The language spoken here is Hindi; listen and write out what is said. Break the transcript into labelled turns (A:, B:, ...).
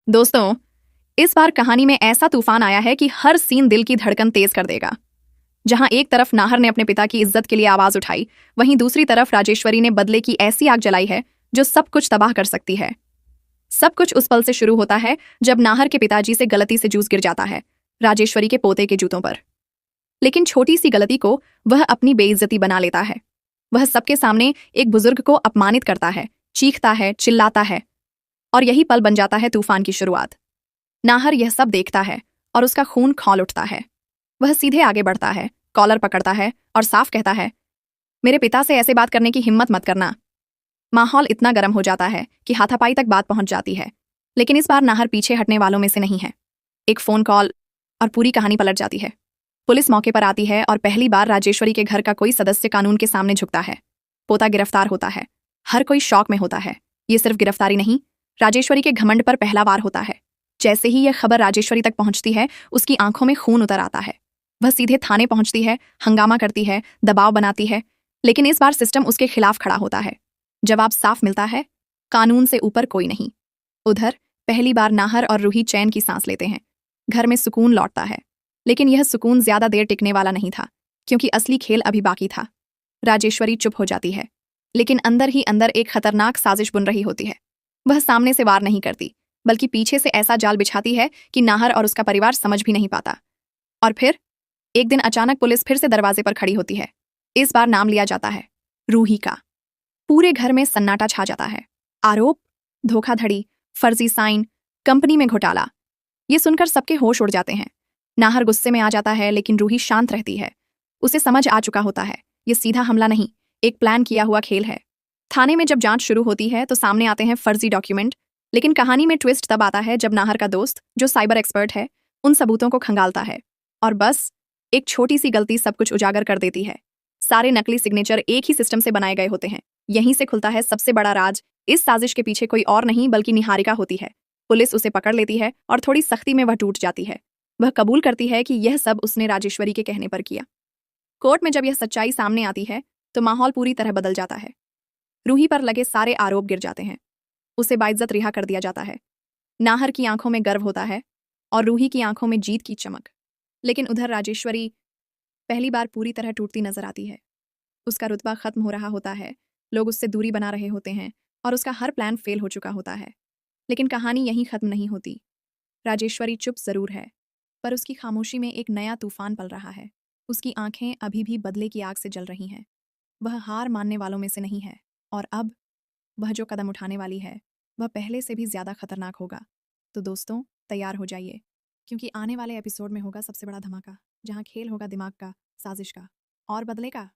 A: दोस्तों, इस बार कहानी में ऐसा तूफान आया है कि हर सीन दिल की धड़कन तेज कर देगा। जहां एक तरफ नाहर ने अपने पिता की इज्जत के लिए आवाज उठाई, वहीं दूसरी तरफ राजेश्वरी ने बदले की ऐसी आग जलाई है जो सब कुछ तबाह कर सकती है। सब कुछ उस पल से शुरू होता है जब नाहर के पिताजी से गलती से जूस गिर जाता है राजेश्वरी के पोते के जूतों पर। लेकिन छोटी सी गलती को वह अपनी बेइज्जती बना लेता है। वह सबके सामने एक बुजुर्ग को अपमानित करता है, चीखता है, चिल्लाता है, और यही पल बन जाता है तूफान की शुरुआत। नाहर यह सब देखता है और उसका खून खौल उठता है। वह सीधे आगे बढ़ता है, कॉलर पकड़ता है और साफ कहता है, मेरे पिता से ऐसे बात करने की हिम्मत मत करना। माहौल इतना गर्म हो जाता है कि हाथापाई तक बात पहुंच जाती है। लेकिन इस बार नाहर पीछे हटने वालों में से नहीं है। एक फोन कॉल और पूरी कहानी पलट जाती है। पुलिस मौके पर आती है और पहली बार राजेश्वरी के घर का कोई सदस्य कानून के सामने झुकता है। पोता गिरफ्तार होता है। हर कोई शौक में होता है। ये सिर्फ गिरफ्तारी नहीं, राजेश्वरी के घमंड पर पहला वार होता है। जैसे ही यह खबर राजेश्वरी तक पहुंचती है, उसकी आंखों में खून उतर आता है। वह सीधे थाने पहुंचती है, हंगामा करती है, दबाव बनाती है। लेकिन इस बार सिस्टम उसके खिलाफ खड़ा होता है। जवाब साफ मिलता है, कानून से ऊपर कोई नहीं। उधर पहली बार नाहर और रूही चैन की सांस लेते हैं। घर में सुकून लौटता है। लेकिन यह सुकून ज्यादा देर टिकने वाला नहीं था, क्योंकि असली खेल अभी बाकी था। राजेश्वरी चुप हो जाती है, लेकिन अंदर ही अंदर एक खतरनाक साजिश बुन रही होती है। वह सामने से वार नहीं करती, बल्कि पीछे से ऐसा जाल बिछाती है कि नाहर और उसका परिवार समझ भी नहीं पाता। और फिर एक दिन अचानक पुलिस फिर से दरवाजे पर खड़ी होती है। इस बार नाम लिया जाता है, रूही का। पूरे घर में सन्नाटा छा जाता है। आरोप, धोखाधड़ी, फर्जी साइन, कंपनी में घोटाला। ये सुनकर सबके होश उड़ जाते हैं। नाहर गुस्से में आ जाता है, लेकिन रूही शांत रहती है। उसे समझ आ चुका होता है, ये सीधा हमला नहीं, एक प्लान किया हुआ खेल है। थाने में जब जांच शुरू होती है तो सामने आते हैं फर्जी डॉक्यूमेंट। लेकिन कहानी में ट्विस्ट तब आता है जब नाहर का दोस्त, जो साइबर एक्सपर्ट है, उन सबूतों को खंगालता है। और बस एक छोटी सी गलती सब कुछ उजागर कर देती है। सारे नकली सिग्नेचर एक ही सिस्टम से बनाए गए होते हैं। यहीं से खुलता है सबसे बड़ा राज। इस साजिश के पीछे कोई और नहीं बल्कि निहारिका होती है। पुलिस उसे पकड़ लेती है और थोड़ी सख्ती में वह टूट जाती है। वह कबूल करती है कि यह सब उसने राजेश्वरी के कहने पर किया। कोर्ट में जब यह सच्चाई सामने आती है तो माहौल पूरी तरह बदल जाता है। रूही पर लगे सारे आरोप गिर जाते हैं। उसे बाइज्जत रिहा कर दिया जाता है। नाहर की आंखों में गर्व होता है और रूही की आंखों में जीत की चमक। लेकिन उधर राजेश्वरी पहली बार पूरी तरह टूटती नजर आती है। उसका रुतबा खत्म हो रहा होता है, लोग उससे दूरी बना रहे होते हैं और उसका हर प्लान फेल हो चुका होता है। लेकिन कहानी यहीं खत्म नहीं होती। राजेश्वरी चुप जरूर है, पर उसकी खामोशी में एक नया तूफान पल रहा है। उसकी आंखें अभी भी बदले की आग से जल रही हैं। वह हार मानने वालों में से नहीं है। और अब वह जो कदम उठाने वाली है, वह पहले से भी ज्यादा खतरनाक होगा। तो दोस्तों, तैयार हो जाइए, क्योंकि आने वाले एपिसोड में होगा सबसे बड़ा धमाका, जहां खेल होगा दिमाग का, साजिश का और बदले का।